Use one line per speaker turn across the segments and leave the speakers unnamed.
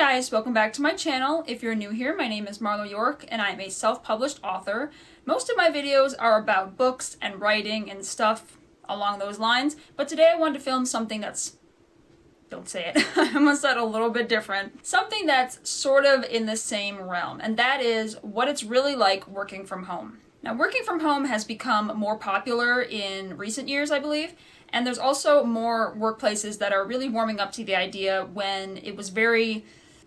guys, welcome back to my channel. If you're new here, my name is Marlow York and I'm a self-published author. Most of my videos are about books and writing and stuff along those lines, but today I wanted to film something that's, don't say it, I almost said a little bit different. Something that's sort of in the same realm, and that is what it's really like working from home. Now, working from home has become more popular in recent years, I believe, and there's also more workplaces that are really warming up to the idea when it was very,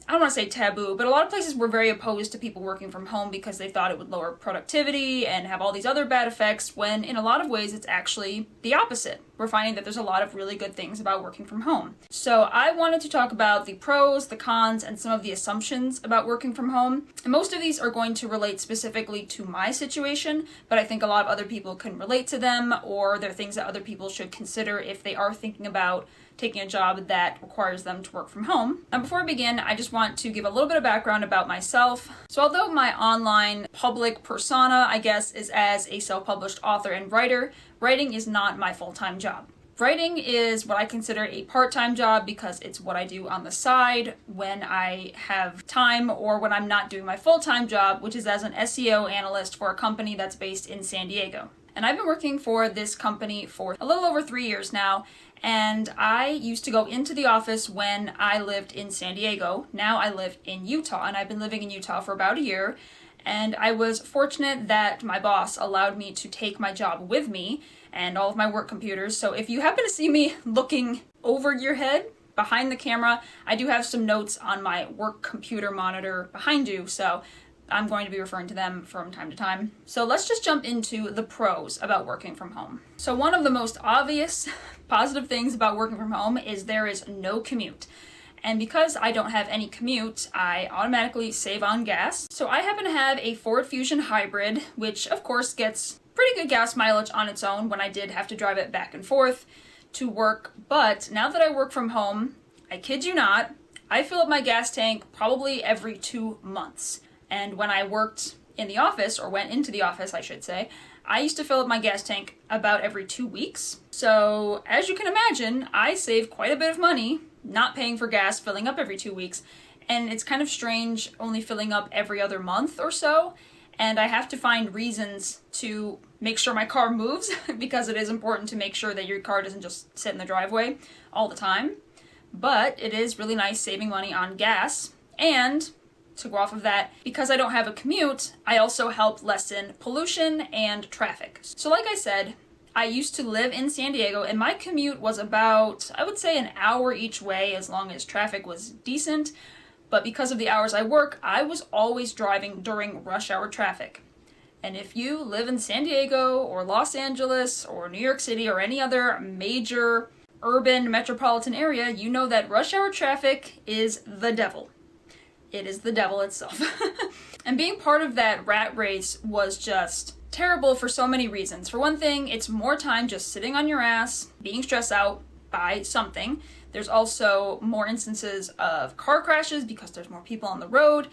I don't want to say taboo, but a lot of places were very opposed to people working from home because they thought it would lower productivity and have all these other bad effects, when in a lot of ways it's actually the opposite. We're finding that there's a lot of really good things about working from home. So I wanted to talk about the pros, the cons, and some of the assumptions about working from home. And most of these are going to relate specifically to my situation, but I think a lot of other people can relate to them, or they're things that other people should consider if they are thinking about taking a job that requires them to work from home. Now, before I begin, I just want to give a little bit of background about myself. So although my online public persona, I guess, is as a self-published author and writer, writing is not my full-time job. Writing is what I consider a part-time job because it's what I do on the side when I have time or when I'm not doing my full-time job, which is as an SEO analyst for a company that's based in San Diego. And I've been working for this company for a little over 3 years now, and I used to go into the office when I lived in San Diego. Now I live in Utah, and I've been living in Utah for about a year, and I was fortunate that my boss allowed me to take my job with me and all of my work computers. So if you happen to see me looking over your head behind the camera, I do have some notes on my work computer monitor behind you, so I'm going to be referring to them from time to time. So let's just jump into the pros about working from home. So one of the most obvious positive things about working from home is there is no commute. And because I don't have any commute, I automatically save on gas. So I happen to have a Ford Fusion Hybrid, which of course gets pretty good gas mileage on its own when I did have to drive it back and forth to work. But now that I work from home, I kid you not, I fill up my gas tank probably every 2 months. And when I worked in the office, or went into the office, I should say, I used to fill up my gas tank about every 2 weeks. So as you can imagine, I save quite a bit of money not paying for gas, filling up every 2 weeks. And it's kind of strange only filling up every other month or so. And I have to find reasons to make sure my car moves because it is important to make sure that your car doesn't just sit in the driveway all the time. But it is really nice saving money on gas. And to go off of that, because I don't have a commute, I also help lessen pollution and traffic. So like I said, I used to live in San Diego and my commute was about, I would say, an hour each way as long as traffic was decent. But because of the hours I work, I was always driving during rush hour traffic. And if you live in San Diego or Los Angeles or New York City or any other major urban metropolitan area, you know that rush hour traffic is the devil. It is the devil itself. And being part of that rat race was just terrible for so many reasons. For one thing, it's more time just sitting on your ass, being stressed out by something. There's also more instances of car crashes because there's more people on the road,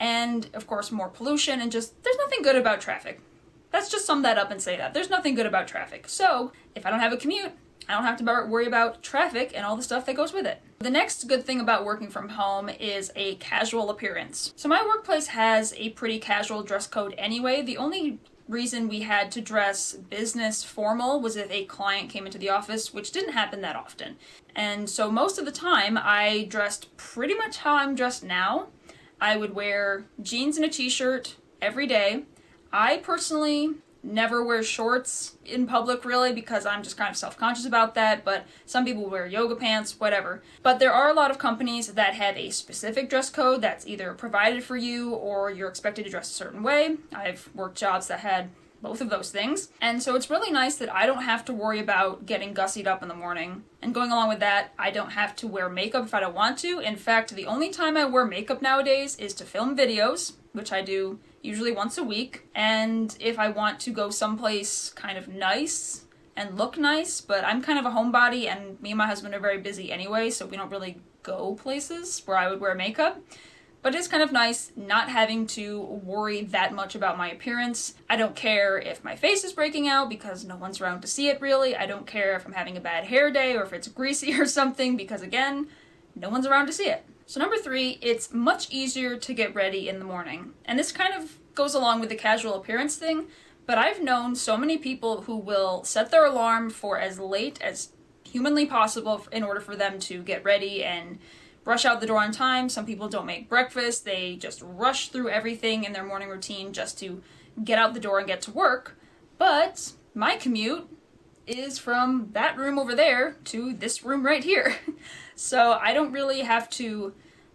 and of course more pollution, and just there's nothing good about traffic. Let's just sum that up and say that. There's nothing good about traffic. So if I don't have a commute, I don't have to worry about traffic and all the stuff that goes with it. The next good thing about working from home is a casual appearance. So my workplace has a pretty casual dress code anyway. The only reason we had to dress business formal was if a client came into the office, which didn't happen that often. And so most of the time I dressed pretty much how I'm dressed now. I would wear jeans and a t-shirt every day. I personally never wear shorts in public really because I'm just kind of self-conscious about that, but some people wear yoga pants, whatever. But there are a lot of companies that have a specific dress code that's either provided for you or you're expected to dress a certain way. I've worked jobs that had both of those things. And so it's really nice that I don't have to worry about getting gussied up in the morning. And going along with that, I don't have to wear makeup if I don't want to. In fact, the only time I wear makeup nowadays is to film videos, which I do usually once a week. And if I want to go someplace kind of nice and look nice, but I'm kind of a homebody and me and my husband are very busy anyway, so we don't really go places where I would wear makeup. But it's kind of nice not having to worry that much about my appearance. I don't care if my face is breaking out because no one's around to see it really. I don't care if I'm having a bad hair day or if it's greasy or something because again, no one's around to see it. So number 3, it's much easier to get ready in the morning. And this kind of goes along with the casual appearance thing, but I've known so many people who will set their alarm for as late as humanly possible in order for them to get ready and rush out the door on time. Some people don't make breakfast. They just rush through everything in their morning routine just to get out the door and get to work. But my commute is from that room over there to this room right here. So I don't really have to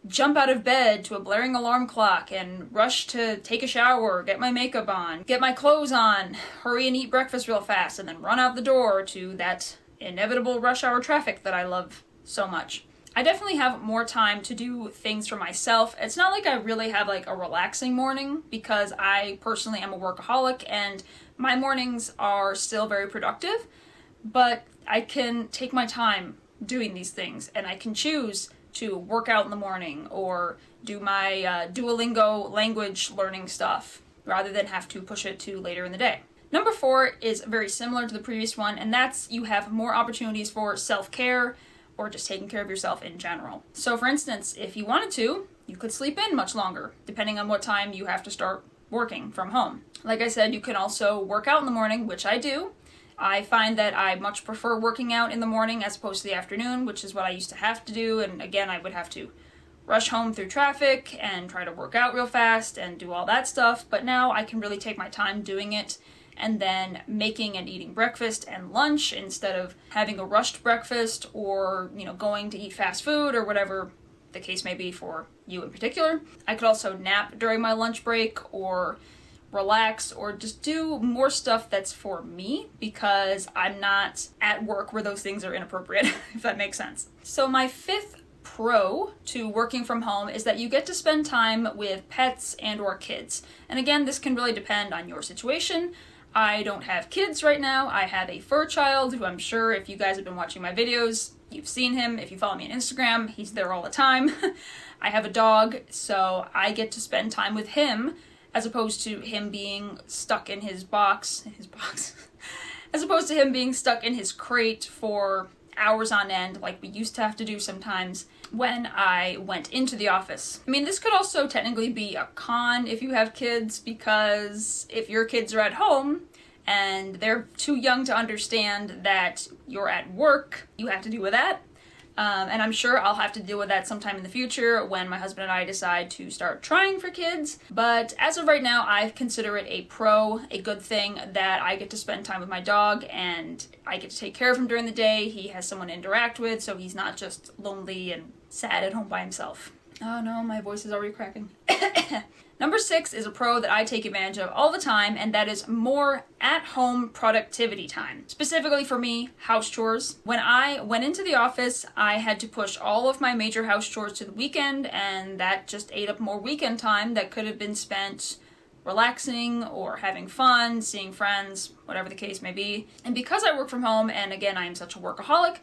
jump out of bed to a blaring alarm clock and rush to take a shower, get my makeup on, get my clothes on, hurry and eat breakfast real fast, and then run out the door to that inevitable rush hour traffic that I love so much. I definitely have more time to do things for myself. It's not like I really have like a relaxing morning because I personally am a workaholic and my mornings are still very productive, but I can take my time doing these things and I can choose to work out in the morning or do my Duolingo language learning stuff rather than have to push it to later in the day. Number 4 is very similar to the previous one, and that's you have more opportunities for self-care or just taking care of yourself in general. So for instance, if you wanted to, you could sleep in much longer, depending on what time you have to start working from home. Like I said, you can also work out in the morning, which I do. I find that I much prefer working out in the morning as opposed to the afternoon, which is what I used to have to do, and again, I would have to rush home through traffic and try to work out real fast and do all that stuff, but now I can really take my time doing it and then making and eating breakfast and lunch instead of having a rushed breakfast or, going to eat fast food or whatever the case may be for you in particular. I could also nap during my lunch break or relax or just do more stuff that's for me because I'm not at work where those things are inappropriate, if that makes sense. So my 5th pro to working from home is that you get to spend time with pets and or kids. And again, this can really depend on your situation. I don't have kids right now. I have a fur child who I'm sure if you guys have been watching my videos, you've seen him. If you follow me on Instagram, he's there all the time. I have a dog, so I get to spend time with him as opposed to him being stuck in his box, as opposed to him being stuck in his crate for hours on end like we used to have to do sometimes when I went into the office. I mean, this could also technically be a con if you have kids, because if your kids are at home and they're too young to understand that you're at work, you have to deal with that. And I'm sure I'll have to deal with that sometime in the future when my husband and I decide to start trying for kids. But as of right now, I consider it a good thing that I get to spend time with my dog and I get to take care of him during the day. He has someone to interact with, so he's not just lonely and sad at home by himself. Oh no, my voice is already cracking. Number 6 is a pro that I take advantage of all the time, and that is more at-home productivity time. Specifically for me, house chores. When I went into the office, I had to push all of my major house chores to the weekend, and that just ate up more weekend time that could have been spent relaxing or having fun, seeing friends, whatever the case may be. And because I work from home, and again, I am such a workaholic,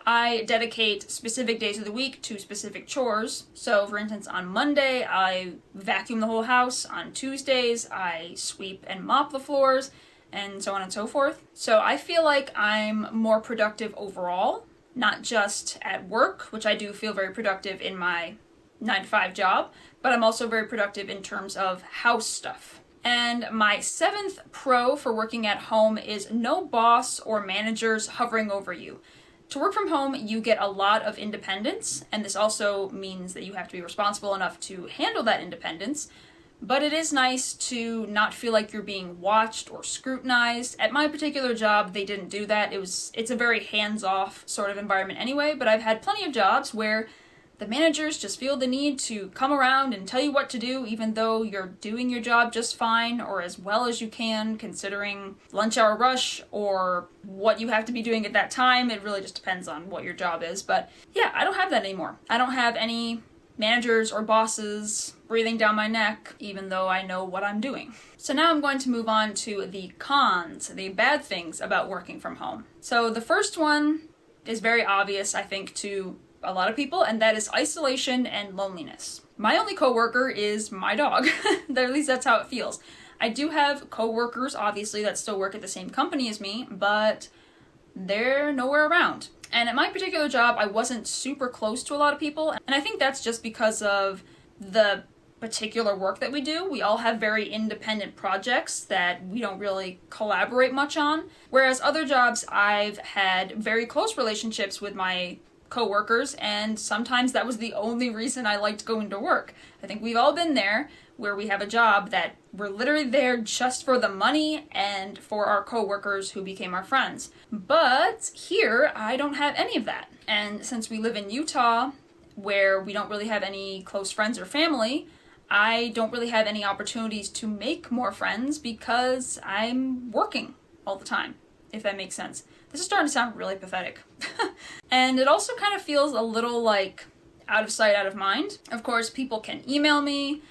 I dedicate specific days of the week to specific chores. So, for instance, on Monday, I vacuum the whole house. On Tuesdays, I sweep and mop the floors, and so on and so forth. So I feel like I'm more productive overall, not just at work, which I do feel very productive in my 9-to-5 job, but I'm also very productive in terms of house stuff. And my 7th pro for working at home is no boss or managers hovering over you. To work from home, you get a lot of independence, and this also means that you have to be responsible enough to handle that independence, but it is nice to not feel like you're being watched or scrutinized. At my particular job, they didn't do that. It's a very hands-off sort of environment anyway, but I've had plenty of jobs where the managers just feel the need to come around and tell you what to do, even though you're doing your job just fine or as well as you can, considering lunch hour rush or what you have to be doing at that time. It really just depends on what your job is. But yeah, I don't have that anymore. I don't have any managers or bosses breathing down my neck, even though I know what I'm doing. So now I'm going to move on to the cons, the bad things about working from home. So the first one is very obvious, I think, to a lot of people, and that is isolation and loneliness. My only coworker is my dog. At least that's how it feels. I do have coworkers, obviously, that still work at the same company as me, but they're nowhere around. And at my particular job, I wasn't super close to a lot of people, and I think that's just because of the particular work that we do. We all have very independent projects that we don't really collaborate much on, whereas other jobs I've had very close relationships with my coworkers, and sometimes that was the only reason I liked going to work. I think we've all been there, where we have a job that we're literally there just for the money and for our coworkers who became our friends. But here, I don't have any of that. And since we live in Utah, where we don't really have any close friends or family, I don't really have any opportunities to make more friends because I'm working all the time, if that makes sense. This is starting to sound really pathetic. And it also kind of feels a little like out of sight, out of mind. Of course, people can email me.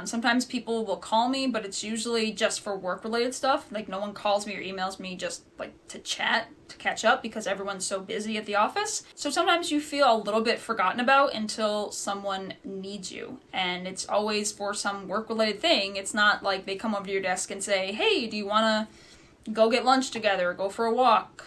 Sometimes people will call me, but it's usually just for work-related stuff. Like, no one calls me or emails me just, like, to chat, to catch up, because everyone's so busy at the office. So sometimes you feel a little bit forgotten about until someone needs you. And it's always for some work-related thing. It's not like they come over to your desk and say, hey, do you want to go get lunch together, go for a walk,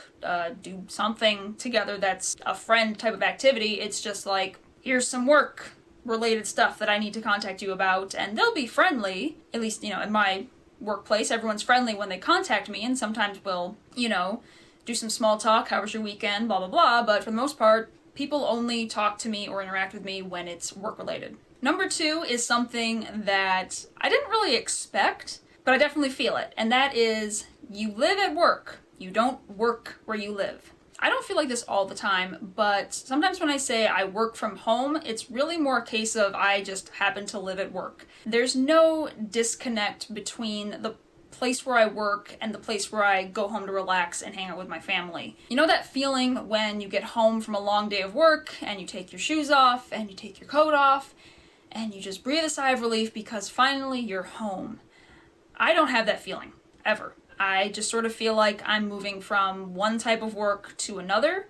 do something together that's a friend type of activity. It's just like, here's some work related stuff that I need to contact you about, and they'll be friendly. At least, in my workplace, everyone's friendly when they contact me, and sometimes we'll, do some small talk, how was your weekend, blah, blah, blah, but for the most part, people only talk to me or interact with me when it's work related. Number 2 is something that I didn't really expect, but I definitely feel it, and that is, you live at work. You don't work where you live. I don't feel like this all the time, but sometimes when I say I work from home, it's really more a case of I just happen to live at work. There's no disconnect between the place where I work and the place where I go home to relax and hang out with my family. You know that feeling when you get home from a long day of work and you take your shoes off and you take your coat off and you just breathe a sigh of relief because finally you're home. I don't have that feeling, ever. I just sort of feel like I'm moving from one type of work to another,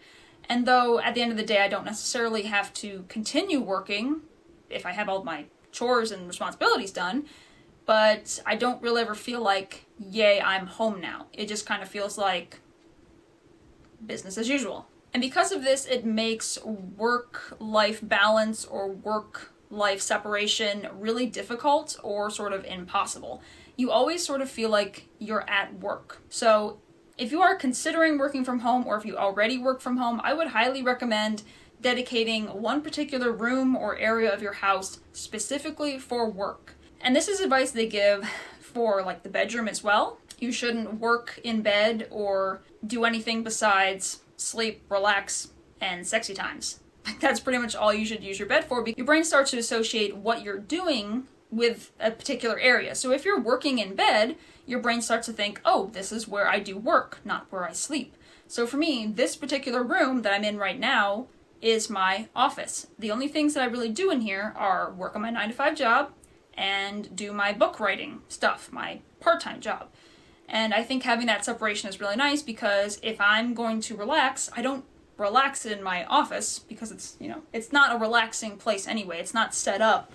and though at the end of the day I don't necessarily have to continue working if I have all my chores and responsibilities done, but I don't really ever feel like, yay, I'm home now. It just kind of feels like business as usual. And because of this, it makes work-life balance or work-life separation really difficult or sort of impossible. You always sort of feel like you're at work. So if you are considering working from home, or if you already work from home, I would highly recommend dedicating one particular room or area of your house specifically for work. And this is advice they give for like the bedroom as well. You shouldn't work in bed or do anything besides sleep, relax, and sexy times. That's pretty much all you should use your bed for, because your brain starts to associate what you're doing with a particular area. So if you're working in bed, your brain starts to think, oh, this is where I do work, not where I sleep. So for me, this particular room that I'm in right now is my office. The only things that I really do in here are work on my 9-to-5 job and do my book writing stuff, my part-time job. And I think having that separation is really nice, because if I'm going to relax, I don't relax in my office, because it's not a relaxing place anyway. It's not set up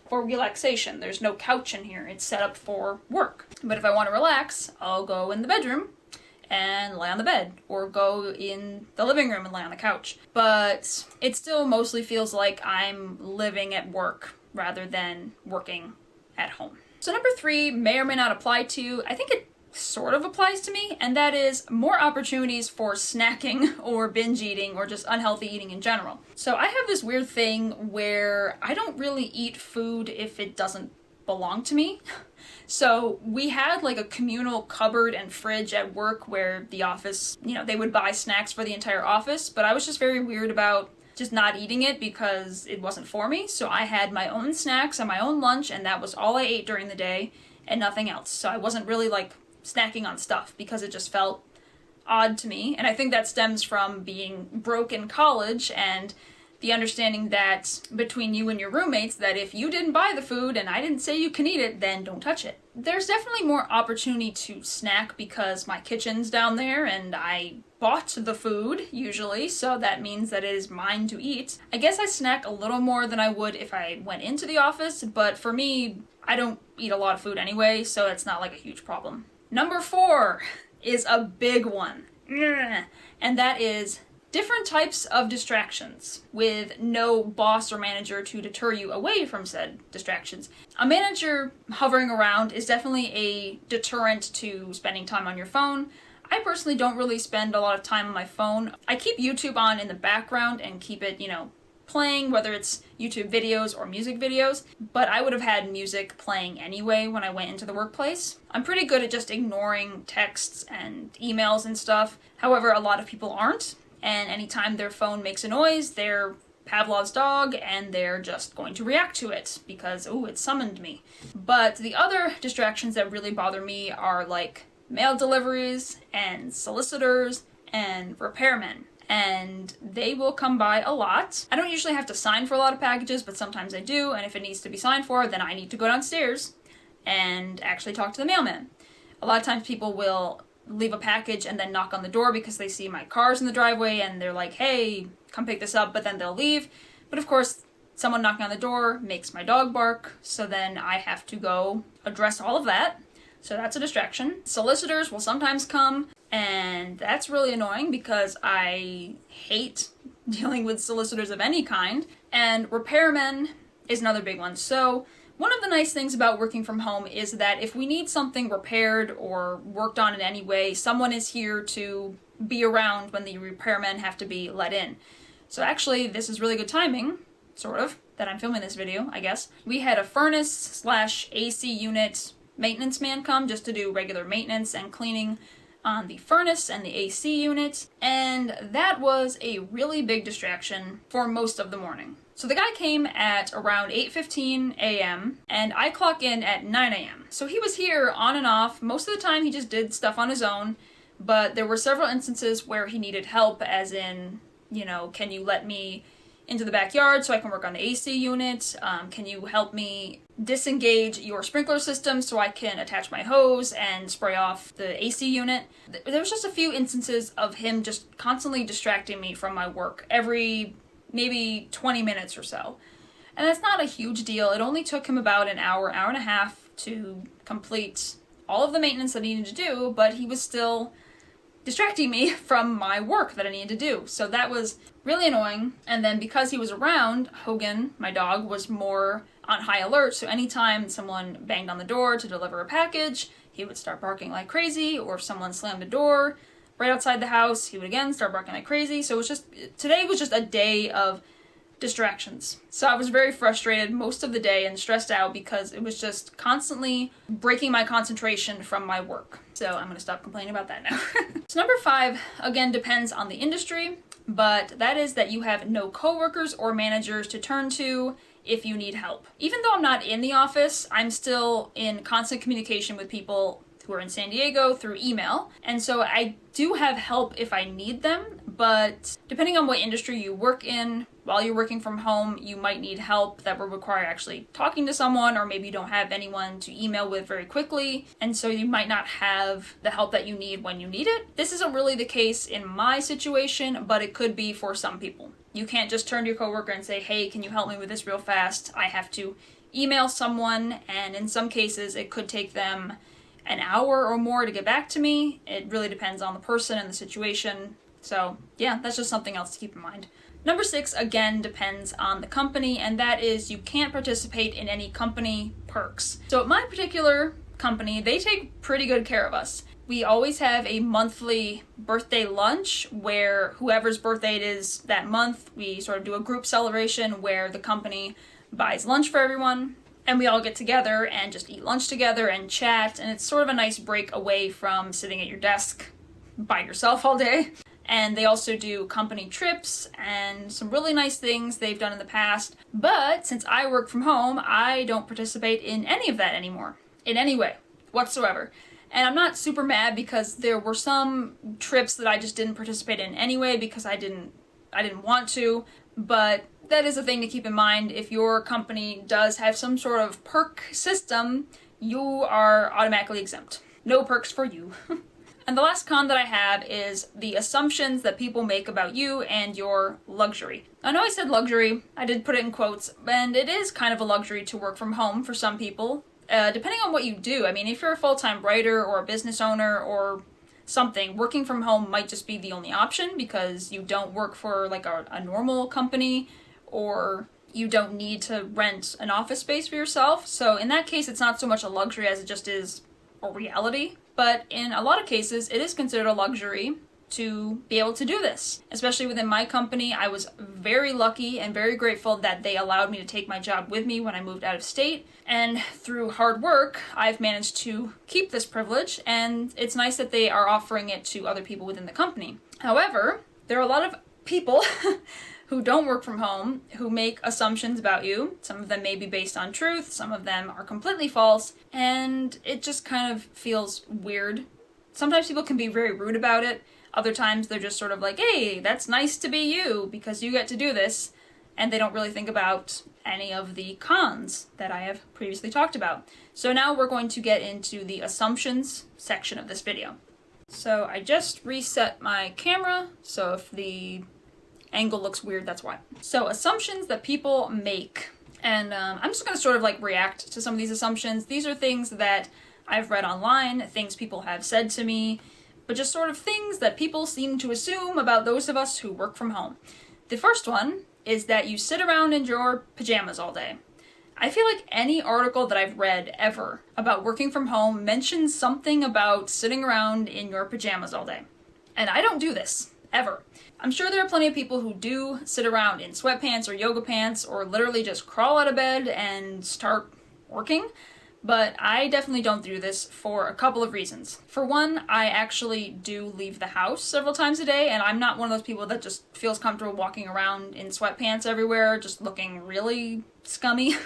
for relaxation. There's no couch in here. It's set up for work. But if I want to relax, I'll go in the bedroom and lay on the bed, or go in the living room and lay on the couch. But it still mostly feels like I'm living at work rather than working at home. So number 3 may or may not apply to you. I think it sort of applies to me, and that is more opportunities for snacking or binge eating or just unhealthy eating in general. So I have this weird thing where I don't really eat food if it doesn't belong to me. So we had like a communal cupboard and fridge at work where the office, they would buy snacks for the entire office, but I was just very weird about just not eating it because it wasn't for me. So I had my own snacks and my own lunch, and that was all I ate during the day and nothing else. So I wasn't really like snacking on stuff because it just felt odd to me. And I think that stems from being broke in college and the understanding that between you and your roommates, that if you didn't buy the food and I didn't say you can eat it, then don't touch it. There's definitely more opportunity to snack because my kitchen's down there and I bought the food usually, so that means that it is mine to eat. I guess I snack a little more than I would if I went into the office, but for me, I don't eat a lot of food anyway, so it's not like a huge problem. Number 4 is a big one, and that is different types of distractions with no boss or manager to deter you away from said distractions. A manager hovering around is definitely a deterrent to spending time on your phone. I personally don't really spend a lot of time on my phone. I keep YouTube on in the background and keep it, playing, whether it's YouTube videos or music videos, but I would have had music playing anyway when I went into the workplace. I'm pretty good at just ignoring texts and emails and stuff. However, a lot of people aren't, and anytime their phone makes a noise, they're Pavlov's dog, and they're just going to react to it because, it summoned me. But the other distractions that really bother me are like mail deliveries and solicitors and repairmen. And they will come by a lot. I don't usually have to sign for a lot of packages, but sometimes I do, and if it needs to be signed for, then I need to go downstairs and actually talk to the mailman. A lot of times people will leave a package and then knock on the door because they see my car's in the driveway and they're like, hey, come pick this up, but then they'll leave. But of course, someone knocking on the door makes my dog bark, so then I have to go address all of that. So that's a distraction. Solicitors will sometimes come, and that's really annoying because I hate dealing with solicitors of any kind. And repairmen is another big one. So one of the nice things about working from home is that if we need something repaired or worked on in any way, someone is here to be around when the repairmen have to be let in. So actually, this is really good timing, sort of, that I'm filming this video, I guess. We had a furnace/AC unit maintenance man come just to do regular maintenance and cleaning on the furnace and the AC unit, and that was a really big distraction for most of the morning. So the guy came at around 8:15 a.m. and I clock in at 9 a.m. So he was here on and off. Most of the time he just did stuff on his own, but there were several instances where he needed help, as in, can you let me into the backyard so I can work on the AC unit? Can you help me disengage your sprinkler system so I can attach my hose and spray off the AC unit? There was just a few instances of him just constantly distracting me from my work every maybe 20 minutes or so. And that's not a huge deal. It only took him about an hour and a half to complete all of the maintenance that he needed to do, but he was still distracting me from my work that I needed to do. So that was really annoying. And then because he was around, Hogan, my dog, was more on high alert. So anytime someone banged on the door to deliver a package, he would start barking like crazy, or if someone slammed a door right outside the house, he would again start barking like crazy. So today was just a day of distractions. So I was very frustrated most of the day and stressed out because it was just constantly breaking my concentration from my work. So I'm going to stop complaining about that now. So number 5, again, depends on the industry, but that is that you have no coworkers or managers to turn to if you need help. Even though I'm not in the office, I'm still in constant communication with people who are in San Diego through email. And so I do have help if I need them, but depending on what industry you work in, while you're working from home, you might need help that will require actually talking to someone, or maybe you don't have anyone to email with very quickly, and so you might not have the help that you need when you need it. This isn't really the case in my situation, but it could be for some people. You can't just turn to your coworker and say, hey, can you help me with this real fast? I have to email someone, and in some cases it could take them an hour or more to get back to me. It really depends on the person and the situation. So yeah, that's just something else to keep in mind. Number 6, again, depends on the company, and that is you can't participate in any company perks. So at my particular company, they take pretty good care of us. We always have a monthly birthday lunch where whoever's birthday it is that month, we sort of do a group celebration where the company buys lunch for everyone, and we all get together and just eat lunch together and chat, and it's sort of a nice break away from sitting at your desk by yourself all day. And they also do company trips and some really nice things they've done in the past. But since I work from home, I don't participate in any of that anymore, in any way whatsoever. And I'm not super mad because there were some trips that I just didn't participate in anyway because I didn't want to. But that is a thing to keep in mind. If your company does have some sort of perk system, you are automatically exempt. No perks for you. And the last con that I have is the assumptions that people make about you and your luxury. I know I said luxury, I did put it in quotes, and it is kind of a luxury to work from home for some people, depending on what you do. I mean, if you're a full-time writer or a business owner or something. Working from home might just be the only option because you don't work for like a normal company, or you don't need to rent an office space for yourself. So in that case, it's not so much a luxury as it just is a reality. But in a lot of cases, it is considered a luxury to be able to do this. Especially within my company, I was very lucky and very grateful that they allowed me to take my job with me when I moved out of state. And through hard work, I've managed to keep this privilege, and it's nice that they are offering it to other people within the company. However, there are a lot of people who don't work from home, who make assumptions about you. Some of them may be based on truth, some of them are completely false, and it just kind of feels weird. Sometimes people can be very rude about it. Other times they're just sort of like, hey, that's nice to be you because you get to do this. And they don't really think about any of the cons that I have previously talked about. So now we're going to get into the assumptions section of this video. So I just reset my camera, so if the angle looks weird, that's why. So assumptions that people make. And I'm just going to sort of like react to some of these assumptions. These are things that I've read online, things people have said to me, but just sort of things that people seem to assume about those of us who work from home. The first one is that you sit around in your pajamas all day. I feel like any article that I've read ever about working from home mentions something about sitting around in your pajamas all day. And I don't do this, ever. I'm sure there are plenty of people who do sit around in sweatpants or yoga pants or literally just crawl out of bed and start working. But I definitely don't do this for a couple of reasons. For one, I actually do leave the house several times a day, and I'm not one of those people that just feels comfortable walking around in sweatpants everywhere, just looking really scummy,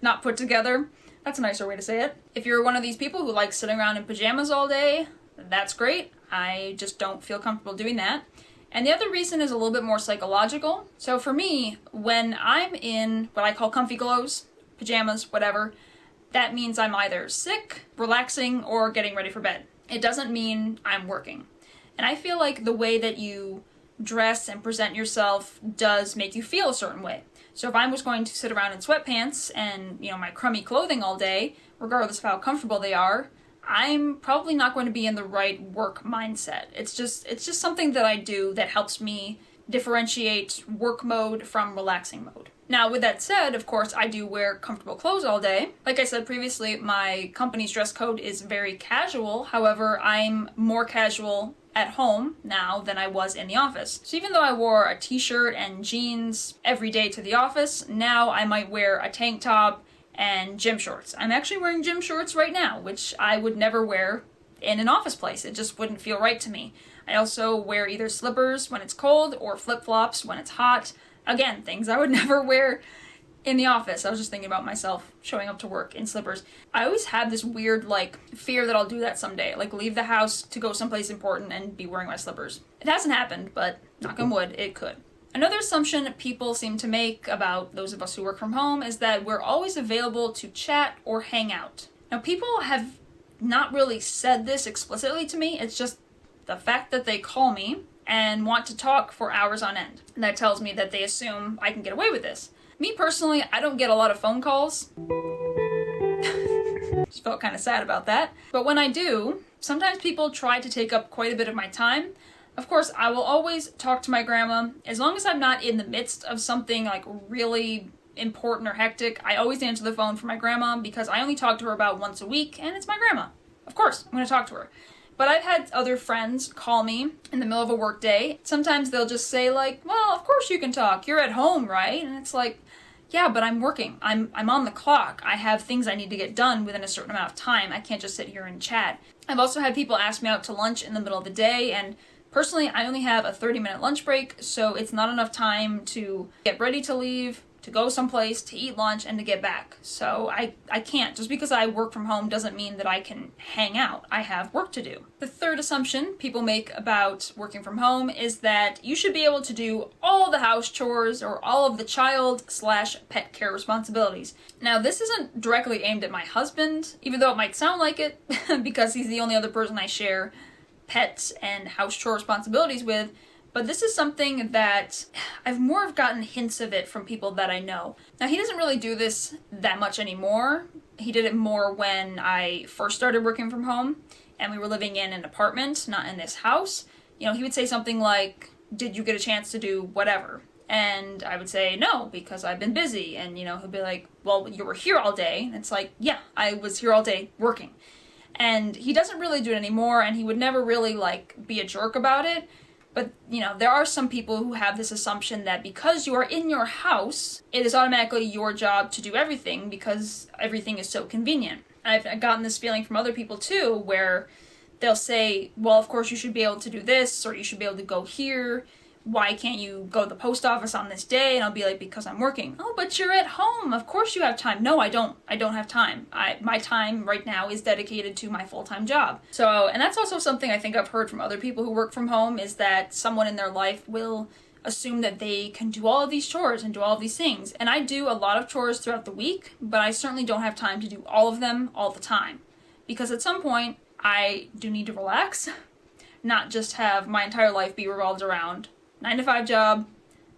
not put together. That's a nicer way to say it. If you're one of these people who likes sitting around in pajamas all day, that's great. I just don't feel comfortable doing that. And the other reason is a little bit more psychological. So for me, when I'm in what I call comfy clothes, pajamas, whatever, that means I'm either sick, relaxing, or getting ready for bed. It doesn't mean I'm working. And I feel like the way that you dress and present yourself does make you feel a certain way. So if I was going to sit around in sweatpants and, my crummy clothing all day, regardless of how comfortable they are, I'm probably not going to be in the right work mindset. It's just something that I do that helps me differentiate work mode from relaxing mode. Now, with that said, of course, I do wear comfortable clothes all day. Like I said previously, my company's dress code is very casual. However, I'm more casual at home now than I was in the office. So even though I wore a t-shirt and jeans every day to the office, now I might wear a tank top and gym shorts. I'm actually wearing gym shorts right now, which I would never wear in an office place. It just wouldn't feel right to me. I also wear either slippers when it's cold or flip-flops when it's hot. Again, things I would never wear in the office. I was just thinking about myself showing up to work in slippers. I always have this weird, fear that I'll do that someday. Leave the house to go someplace important and be wearing my slippers. It hasn't happened, but knock on wood, it could. Another assumption people seem to make about those of us who work from home is that we're always available to chat or hang out. Now, people have not really said this explicitly to me. It's just the fact that they call me and want to talk for hours on end. And that tells me that they assume I can get away with this. Me personally, I don't get a lot of phone calls. Just felt kind of sad about that. But when I do, sometimes people try to take up quite a bit of my time. Of course, I will always talk to my grandma. As long as I'm not in the midst of something really important or hectic, I always answer the phone for my grandma because I only talk to her about once a week, and it's my grandma. Of course, I'm going to talk to her. But I've had other friends call me in the middle of a work day. Sometimes they'll just say well, of course you can talk. You're at home, right? And it's yeah, but I'm working. I'm on the clock. I have things I need to get done within a certain amount of time. I can't just sit here and chat. I've also had people ask me out to lunch in the middle of the day, and personally, I only have a 30-minute lunch break, so it's not enough time to get ready to leave, to go someplace, to eat lunch, and to get back. So I can't. Just because I work from home doesn't mean that I can hang out. I have work to do. The third assumption people make about working from home is that you should be able to do all the house chores or all of the child/pet care responsibilities. Now, this isn't directly aimed at my husband, even though it might sound like it, because he's the only other person I share pets and house chore responsibilities with. But this is something that I've more of gotten hints of it from people that I know. Now, he doesn't really do this that much anymore. He did it more when I first started working from home. and we were living in an apartment, not in this house, he would say something like, "Did you get a chance to do whatever?" And I would say, "No, because I've been busy." And, he'd be like, "Well, you were here all day." And it's like, "Yeah, I was here all day working." And he doesn't really do it anymore, and he would never really, be a jerk about it. But, there are some people who have this assumption that because you are in your house, it is automatically your job to do everything because everything is so convenient. I've gotten this feeling from other people, too, where they'll say, "Well, of course you should be able to do this, or you should be able to go here. Why can't you go to the post office on this day?" And I'll be like, "Because I'm working." "Oh, but you're at home. Of course you have time." "No, I don't. I don't have time. My time right now is dedicated to my full-time job." So, and that's also something I think I've heard from other people who work from home, is that someone in their life will assume that they can do all of these chores and do all of these things. And I do a lot of chores throughout the week, but I certainly don't have time to do all of them all the time. Because at some point, I do need to relax, not just have my entire life be revolved around 9-to-5 job,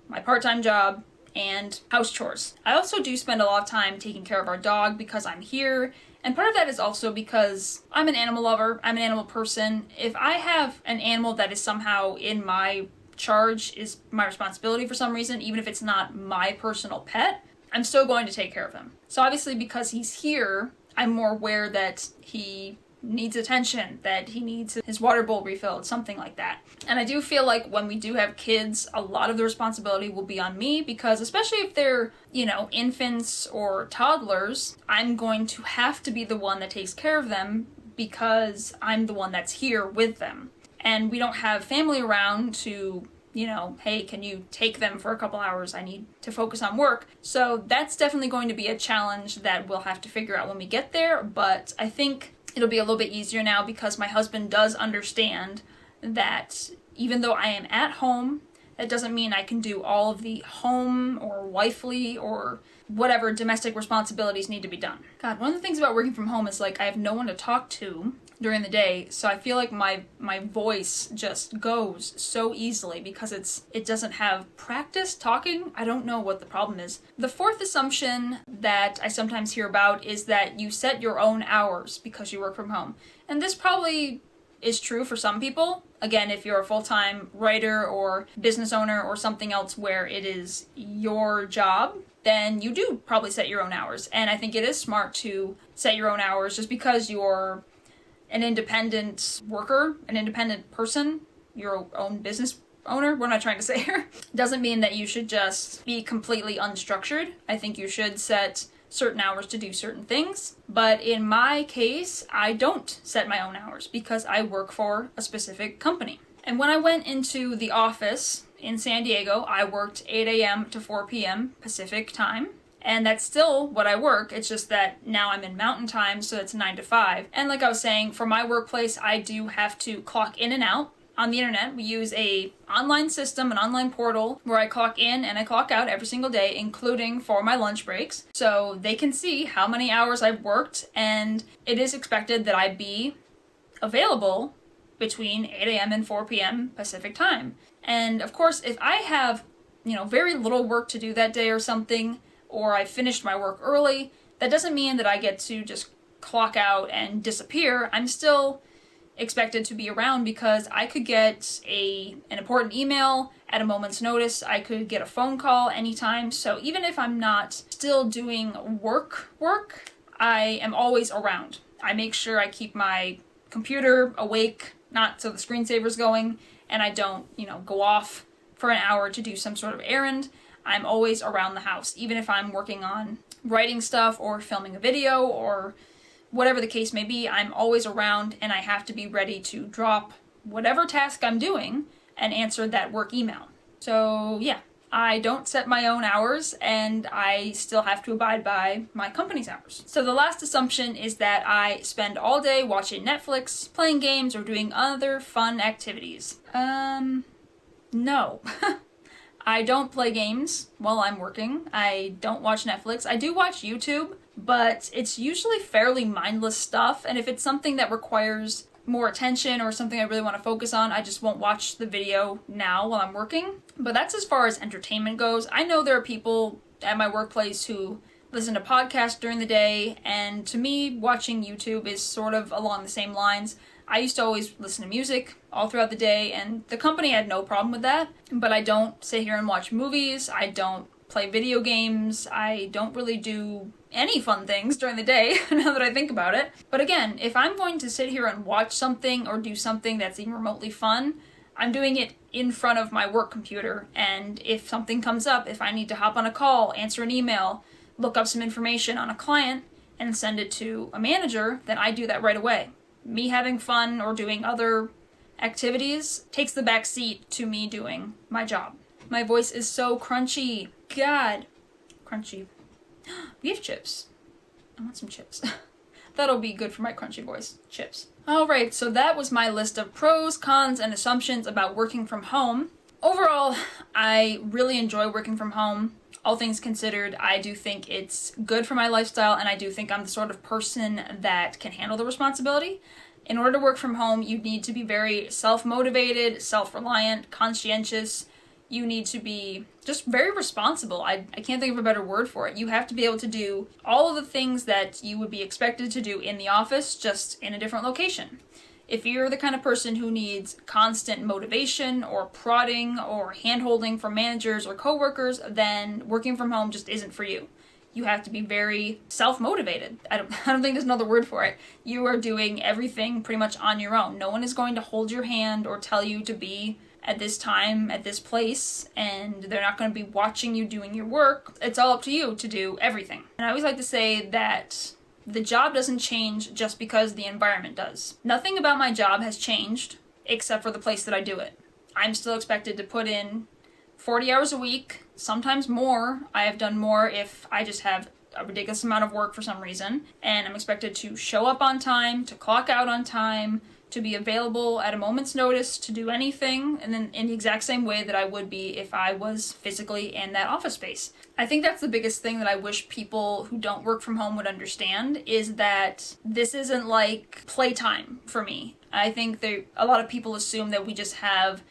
my part-time job, and house chores. I also do spend a lot of time taking care of our dog because I'm here, and part of that is also because I'm an animal lover, I'm an animal person. If I have an animal that is somehow in my charge, is my responsibility for some reason, even if it's not my personal pet, I'm still going to take care of him. So obviously because he's here, I'm more aware that he needs attention, that he needs his water bowl refilled, something like that. And I do feel like when we do have kids, a lot of the responsibility will be on me, because especially if they're, infants or toddlers, I'm going to have to be the one that takes care of them because I'm the one that's here with them. And we don't have family around to, "Hey, can you take them for a couple hours? I need to focus on work." So that's definitely going to be a challenge that we'll have to figure out when we get there, but I think it'll be a little bit easier now because my husband does understand that even though I am at home, that doesn't mean I can do all of the home or wifely or whatever domestic responsibilities need to be done. God, one of the things about working from home is I have no one to talk to during the day, so I feel like my voice just goes so easily because it doesn't have practice talking. I don't know what the problem is. The fourth assumption that I sometimes hear about is that you set your own hours because you work from home. And this probably is true for some people. Again, if you're a full-time writer or business owner or something else where it is your job, then you do probably set your own hours. And I think it is smart to set your own hours just because you're an independent worker, an independent person, your own business owner, what am I trying to say here? Doesn't mean that you should just be completely unstructured. I think you should set certain hours to do certain things. But in my case, I don't set my own hours because I work for a specific company. And when I went into the office in San Diego, I worked 8 a.m. to 4 p.m. Pacific time. And that's still what I work. It's just that now I'm in mountain time, so it's 9 to 5. And like I was saying, for my workplace, I do have to clock in and out on the internet. We use a online system, an online portal, where I clock in and I clock out every single day, including for my lunch breaks. So they can see how many hours I've worked, and it is expected that I be available between 8 a.m. and 4 p.m. Pacific time. And of course, if I have, very little work to do that day or something, or I finished my work early, that doesn't mean that I get to just clock out and disappear. I'm still expected to be around because I could get an important email at a moment's notice. I could get a phone call anytime. So even if I'm not still doing work, I am always around. I make sure I keep my computer awake, not so the screensaver's going, and I don't, go off for an hour to do some sort of errand. I'm always around the house, even if I'm working on writing stuff or filming a video or whatever the case may be. I'm always around, and I have to be ready to drop whatever task I'm doing and answer that work email. So yeah, I don't set my own hours, and I still have to abide by my company's hours. So the last assumption is that I spend all day watching Netflix, playing games, or doing other fun activities. No. I don't play games while I'm working. I don't watch Netflix. I do watch YouTube, but it's usually fairly mindless stuff, and if it's something that requires more attention or something I really want to focus on, I just won't watch the video now while I'm working. But that's as far as entertainment goes. I know there are people at my workplace who listen to podcasts during the day, and to me, watching YouTube is sort of along the same lines. I used to always listen to music all throughout the day, and the company had no problem with that, but I don't sit here and watch movies, I don't play video games, I don't really do any fun things during the day, now that I think about it. But again, if I'm going to sit here and watch something or do something that's even remotely fun, I'm doing it in front of my work computer, and if something comes up, if I need to hop on a call, answer an email, look up some information on a client, and send it to a manager, then I do that right away. Me having fun or doing other activities takes the back seat to me doing my job. My voice is so crunchy. God. Crunchy. Beef chips. I want some chips. That'll be good for my crunchy voice. Chips. Alright, so that was my list of pros, cons, and assumptions about working from home. Overall, I really enjoy working from home. All things considered, I do think it's good for my lifestyle, and I do think I'm the sort of person that can handle the responsibility. In order to work from home, you need to be very self-motivated, self-reliant, conscientious. You need to be just very responsible. I can't think of a better word for it. You have to be able to do all of the things that you would be expected to do in the office, just in a different location. If you're the kind of person who needs constant motivation or prodding or hand-holding from managers or coworkers, then working from home just isn't for you. You have to be very self-motivated. I don't think there's another word for it. You are doing everything pretty much on your own. No one is going to hold your hand or tell you to be at this time, at this place, and they're not going to be watching you doing your work. It's all up to you to do everything. And I always like to say that the job doesn't change just because the environment does. Nothing about my job has changed except for the place that I do it. I'm still expected to put in 40 hours a week, sometimes more. I have done more if I just have a ridiculous amount of work for some reason. And I'm expected to show up on time, to clock out on time, to be available at a moment's notice to do anything, and then in the exact same way that I would be if I was physically in that office space. I think that's the biggest thing that I wish people who don't work from home would understand, is that this isn't like playtime for me. I think a lot of people assume that we just have,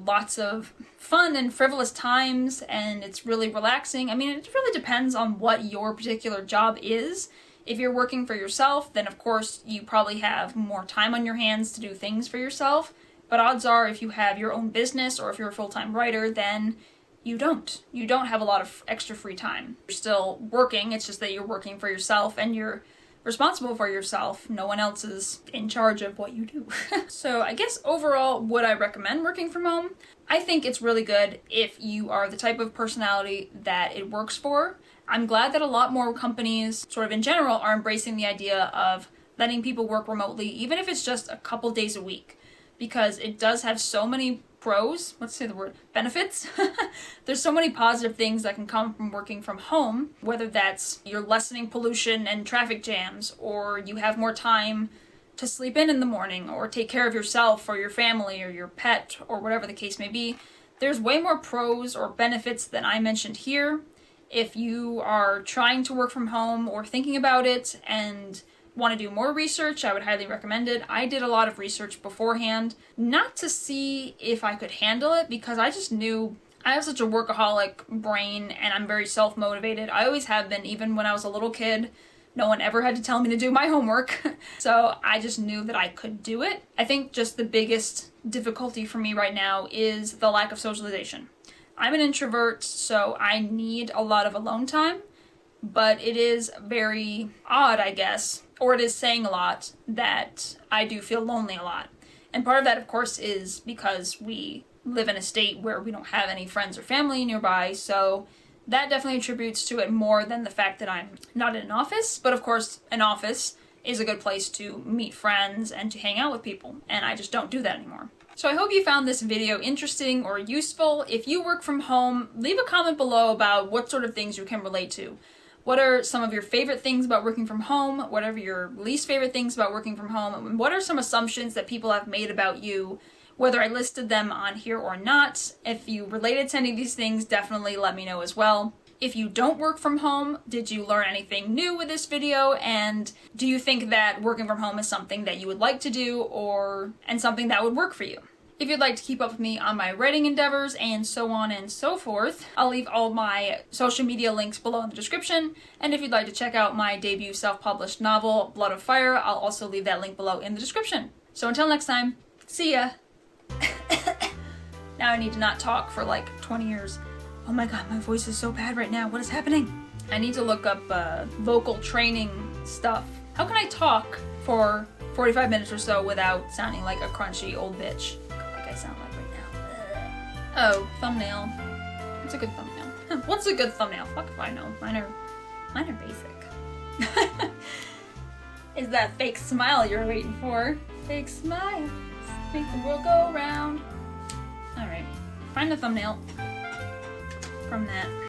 lots of fun and frivolous times and it's really relaxing. I mean, it really depends on what your particular job is. If you're working for yourself, then of course you probably have more time on your hands to do things for yourself. But odds are if you have your own business or if you're a full-time writer, then you don't. You don't have a lot of extra free time. You're still working, it's just that you're working for yourself and you're responsible for yourself. No one else is in charge of what you do. So I guess overall, would I recommend working from home? I think it's really good if you are the type of personality that it works for. I'm glad that a lot more companies, sort of in general, are embracing the idea of letting people work remotely, even if it's just a couple days a week, because it does have so many pros, benefits. There's so many positive things that can come from working from home, whether that's you're lessening pollution and traffic jams, or you have more time to sleep in the morning, or take care of yourself or your family or your pet, or whatever the case may be. There's way more pros or benefits than I mentioned here. If you are trying to work from home or thinking about it and want to do more research, I would highly recommend it. I did a lot of research beforehand, not to see if I could handle it, because I just knew I have such a workaholic brain and I'm very self-motivated. I always have been, even when I was a little kid. No one ever had to tell me to do my homework. So I just knew that I could do it. I think just the biggest difficulty for me right now is the lack of socialization. I'm an introvert, so I need a lot of alone time, but it is very odd, I guess, or it is saying a lot, that I do feel lonely a lot. And part of that, of course, is because we live in a state where we don't have any friends or family nearby, so that definitely attributes to it more than the fact that I'm not in an office. But of course, an office is a good place to meet friends and to hang out with people, and I just don't do that anymore. So I hope you found this video interesting or useful. If you work from home, leave a comment below about what sort of things you can relate to. What are some of your favorite things about working from home? What are your least favorite things about working from home? And what are some assumptions that people have made about you, whether I listed them on here or not? If you related to any of these things, definitely let me know as well. If you don't work from home, did you learn anything new with this video? And do you think that working from home is something that you would like to do, and something that would work for you? If you'd like to keep up with me on my writing endeavors and so on and so forth, I'll leave all my social media links below in the description. And if you'd like to check out my debut self-published novel, Blood of Fire, I'll also leave that link below in the description. So until next time, see ya. Now I need to not talk for like 20 years. Oh my god, my voice is so bad right now. What is happening? I need to look up vocal training stuff. How can I talk for 45 minutes or so without sounding like a crunchy old bitch? Like I sound like right now. Oh, thumbnail. What's a good thumbnail? What's a good thumbnail? Fuck if I know. Mine are basic. Is that fake smile you're waiting for? Fake smiles make the world go round. Alright, find a thumbnail from that.